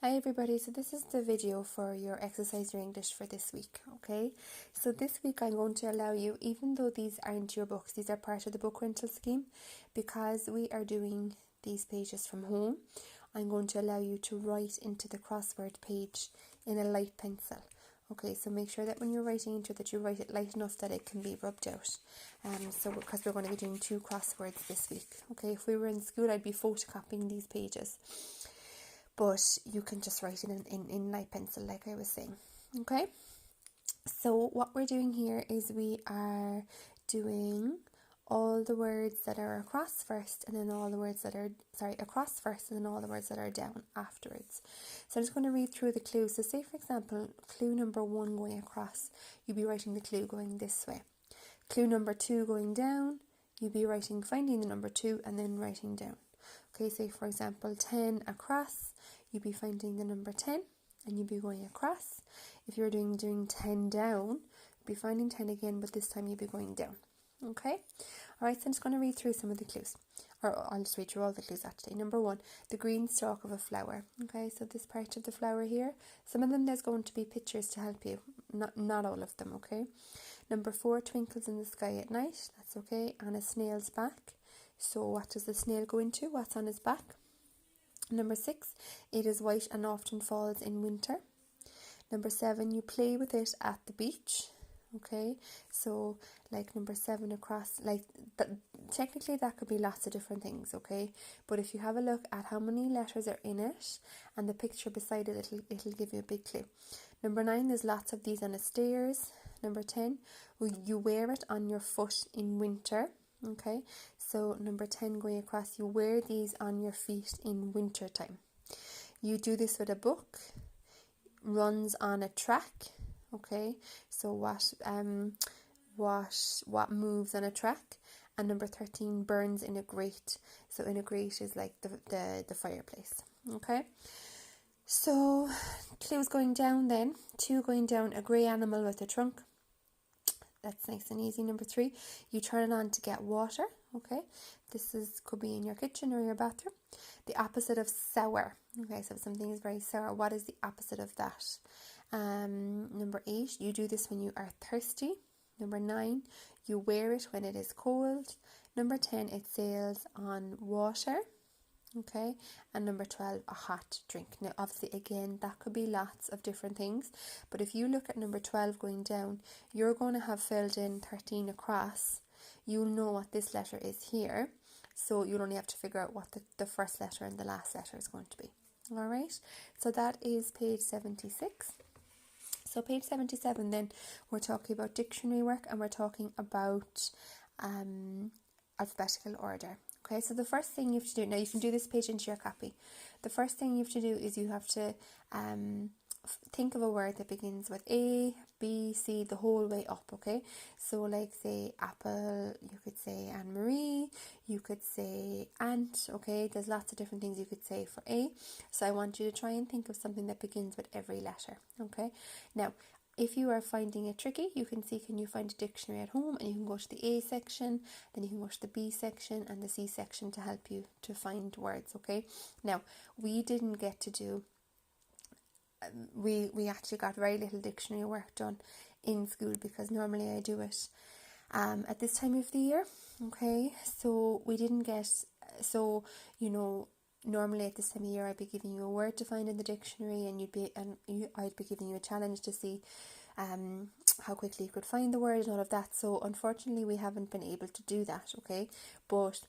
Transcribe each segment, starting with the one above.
Hi everybody, so this is the video for your exercise your English for this week, okay? So this week I'm going to allow you, even though these aren't your books, these are part of the book rental scheme, because we are doing these pages from home, I'm going to allow you to write into the crossword page in a light pencil. Okay, so make sure that when you're writing into it that you write it light enough that it can be rubbed out. Because we're going to be doing 2 crosswords this week. Okay, if we were in school I'd be photocopying these pages. But you can just write it in light pencil like I was saying. Okay, so what we're doing here is we are doing all the words that are across first and then all the words that are, across first and then all the words that are down afterwards. So I'm just going to read through the clues. So say for example, clue number 1 going across, you'd be writing the clue going this way. Clue number 2 going down, you'd be finding the number 2 and then writing down. Okay, say for example 10 across, you'd be finding the number 10 and you'd be going across. If you're doing 10 down, you'd be finding 10 again, but this time you'd be going down. Okay, alright, so I'm just going to read through some of the clues, or I'll just read through all the clues actually. Number 1, the green stalk of a flower. Okay, so this part of the flower here, some of them there's going to be pictures to help you, not all of them, okay. Number 4, twinkles in the sky at night, that's okay, on a snail's back. So what does the snail go into? What's on his back? Number 6, it is white and often falls in winter. Number 7, you play with it at the beach. Okay, so like number 7 across, like technically that could be lots of different things, okay, but if you have a look at how many letters are in it and the picture beside it, it'll give you a big clue. Number 9, there's lots of these on the stairs. Number 10, you wear it on your foot in winter. Okay, so number 10 going across, you wear these on your feet in winter time. You do this with a book, runs on a track. Okay, so what moves on a track. And number 13, burns in a grate. So in a grate is like the fireplace. Okay, so clues going down then. 2 going down, a grey animal with a trunk. That's nice and easy. Number 3, you turn it on to get water. Okay, this could be in your kitchen or your bathroom. The opposite of sour. Okay, so if something is very sour, what is the opposite of that? Number 8, you do this when you are thirsty. Number 9, you wear it when it is cold. Number 10, it sails on water. Okay, and number 12, a hot drink. Now obviously again that could be lots of different things, but if you look at number 12 going down, you're going to have filled in 13 across. You'll know what this letter is here, so you'll only have to figure out what the first letter and the last letter is going to be. Alright, so that is page 76. So page 77 then, we're talking about dictionary work and we're talking about alphabetical order. Okay, so the first thing you have to do, now you can do this page into your copy. The first thing you have to do is you have to think of a word that begins with A, B, C, the whole way up, okay? So like say apple, you could say Anne-Marie, you could say ant, okay? There's lots of different things you could say for A. So I want you to try and think of something that begins with every letter, okay? Now, if you are finding it tricky, you can find a dictionary at home and you can go to the A section, then you can go to the B section and the C section to help you to find words, okay? Now, we didn't get to do, we actually got very little dictionary work done in school because normally I do it at this time of the year, okay? So we didn't get, normally at this time of year I'd be giving you a word to find in the dictionary and I'd be giving you a challenge to see how quickly you could find the word and all of that. So unfortunately we haven't been able to do that, okay? But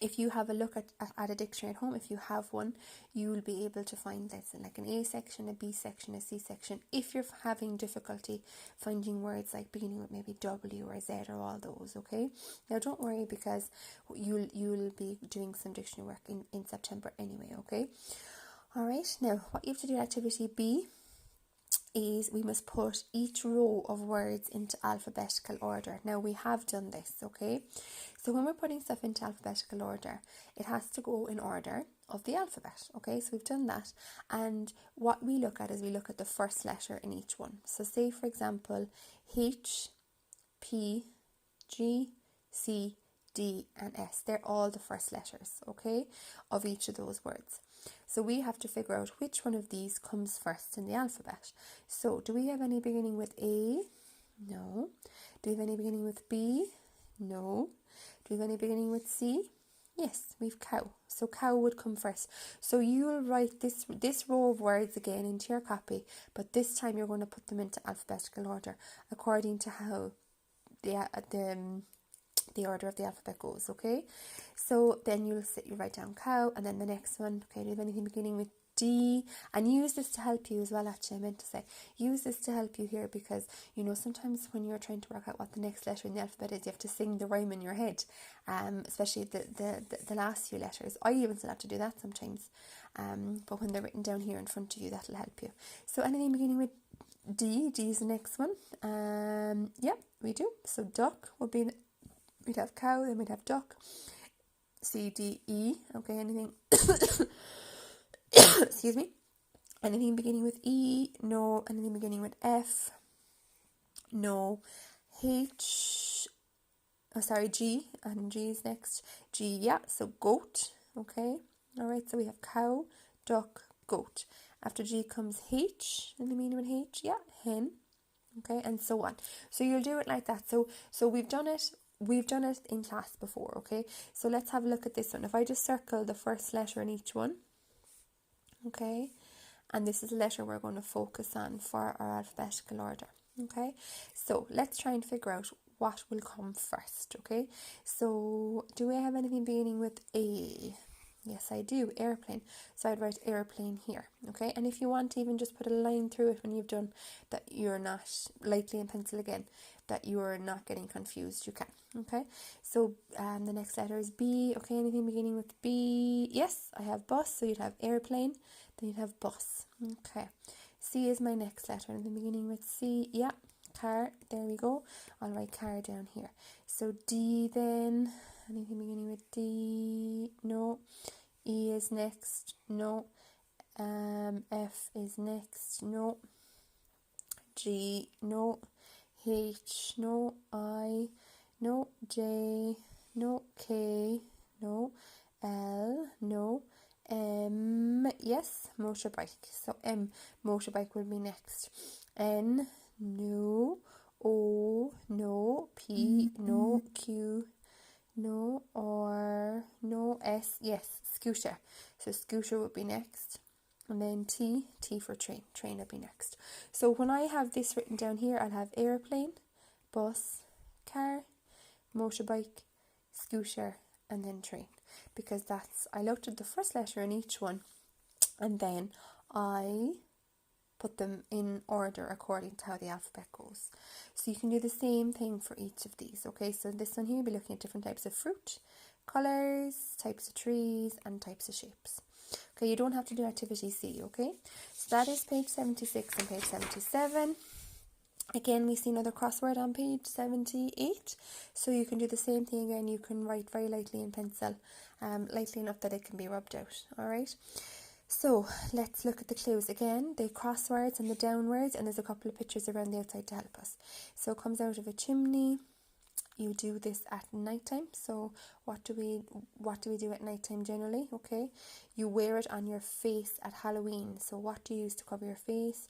if you have a look at a dictionary at home, if you have one, you will be able to find this in like an A section, a B section, a C section. If you're having difficulty finding words like beginning with maybe W or Z or all those, okay? Now don't worry because you'll be doing some dictionary work in September anyway, okay? Alright, now what you have to do in activity B is we must put each row of words into alphabetical order. Now we have done this, okay? So when we're putting stuff into alphabetical order, it has to go in order of the alphabet, okay? So we've done that, and what we look at is we look at the first letter in each one. So say for example H, P, G, C, D and S, they're all the first letters, okay, of each of those words. So we have to figure out which one of these comes first in the alphabet. So do we have any beginning with A? No. Do we have any beginning with B? No. Do we have any beginning with C? Yes, we've cow. So cow would come first. So you'll write this row of words again into your copy, but this time you're going to put them into alphabetical order according to how the order of the alphabet goes, okay? So then you write down cow, and then the next one, okay, do you have anything beginning with D? And use this to help you as well, actually, I meant to say. Use this to help you here because, you know, sometimes when you're trying to work out what the next letter in the alphabet is, you have to sing the rhyme in your head, especially the last few letters. I even still have to do that sometimes, but when they're written down here in front of you, that'll help you. So anything beginning with D is the next one. Yeah, we do. So duck would be... We'd have cow, then we'd have duck. C, D, E. Okay, anything... Excuse me. Anything beginning with E? No. Anything beginning with F? No. H... Oh, sorry, G. And G is next. G, yeah. So goat. Okay. Alright, so we have cow, duck, goat. After G comes H. Anything beginning with H? Yeah. Hen. Okay, and so on. So you'll do it like that. So we've done it in class before, okay? So let's have a look at this one. If I just circle the first letter in each one, okay? And this is the letter we're going to focus on for our alphabetical order, okay? So let's try and figure out what will come first, okay? So do we have anything beginning with A? Yes, I do. Airplane. So I'd write airplane here, okay? And if you want to even just put a line through it when you've done that, you're not, lightly in pencil again, that you're not getting confused, you can, okay? So the next letter is B, okay? Anything beginning with B? Yes, I have bus, so you'd have airplane, then you'd have bus, okay? C is my next letter. Anything beginning with C? Yeah, car, there we go. I'll write car down here. So D then, anything beginning with D? No. E is next, no. F is next, no. G, no. H, no. I, no. J, no. K, no. L, no. M, yes, motorbike. So M, motorbike will be next. N, no. O, no. P, no. Q, no. R, no. S, yes, scooter. So scooter would be next. And then T for train. Train will be next. So when I have this written down here, I'll have airplane, bus, car, motorbike, scooter, and then train. Because I looked at the first letter in each one, and then I put them in order according to how the alphabet goes. So you can do the same thing for each of these, okay? So this one here, you'll be looking at different types of fruit, colours, types of trees, and types of shapes. Okay, you don't have to do activity C, okay? So that is page 76 and page 77. Again, we see another crossword on page 78. So you can do the same thing again. You can write very lightly in pencil, lightly enough that it can be rubbed out, alright? So let's look at the clues again. The crosswords and the downwards, and there's a couple of pictures around the outside to help us. So it comes out of a chimney. You do this at night time. So what do we do at night time generally? Okay, you wear it on your face at Halloween. So what do you use to cover your face?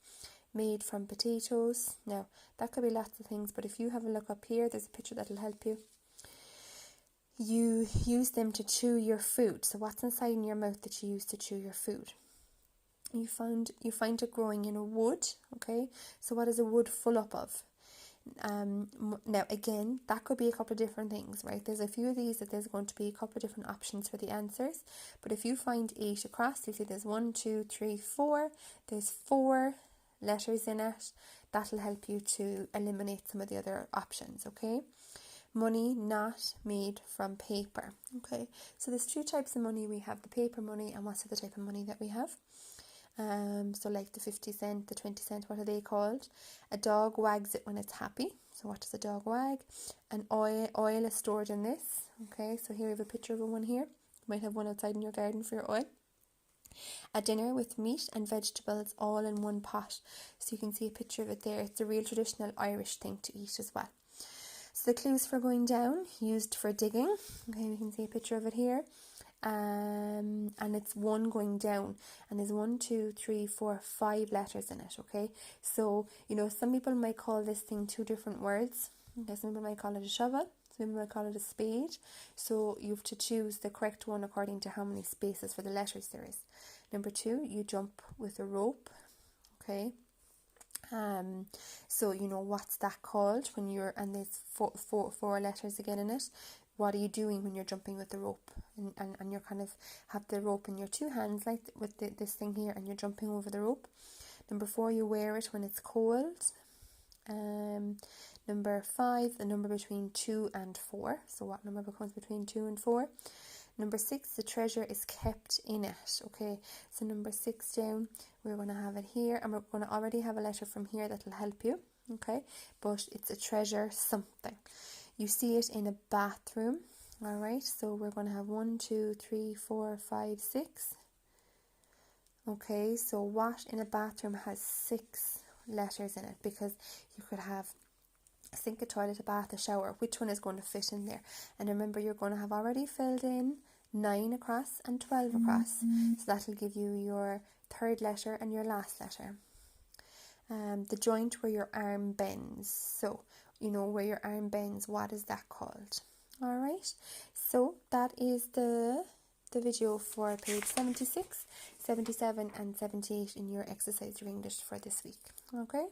Made from potatoes. Now that could be lots of things, but if you have a look up here, there's a picture that'll help you. You use them to chew your food. So what's inside in your mouth that you use to chew your food? You find it growing in a wood. Okay, so what is a wood full up of? Now again, that could be a couple of different things, right? There's a few of these that there's going to be a couple of different options for the answers, but if you find 8 across, you see there's 1, 2, 3, 4, there's 4 letters in it. That'll help you to eliminate some of the other options, okay? Money not made from paper, okay? So there's 2 types of money. We have the paper money, and what's the other type of money that we have? So like the 50 cent, the 20 cent, what are they called? A dog wags it when it's happy. So what does a dog wag? And oil is stored in this. Okay, so here we have a picture of one here. You might have one outside in your garden for your oil. A dinner with meat and vegetables all in one pot. So you can see a picture of it there. It's a real traditional Irish thing to eat as well. So the clues for going down, used for digging. Okay, we can see a picture of it here. and it's one going down, and there's 1, 2, 3, 4, 5 letters in it. Okay, so some people might call this thing 2 different words. Okay, some people might call it a shovel, some people might call it a spade. So you have to choose the correct one according to how many spaces for the letters there is. Number 2, you jump with a rope. Okay, so what's that called when and there's four letters again in it. What are you doing when you're jumping with the rope? And you're kind of have the rope in your 2 hands, like with this thing here, and you're jumping over the rope. Number 4, you wear it when it's cold. Number 5, the number between 2 and 4. So what number becomes between 2 and 4? Number 6, the treasure is kept in it. Okay, so number 6 down, we're going to have it here, and we're going to already have a letter from here that will help you. Okay, but it's a treasure something. You see it in a bathroom. All right, so we're going to have 1, 2, 3, 4, 5, 6. Okay, so what in a bathroom has 6 letters in it? Because you could have a sink, a toilet, a bath, a shower. Which one is going to fit in there? And remember, you're going to have already filled in 9 across and 12 across. So that'll give you your 3rd letter and your last letter. The joint where your arm bends. So, where your arm bends, what is that called? All right. So that is the video for page 76, 77 and 78 in your exercise your English for this week. Okay.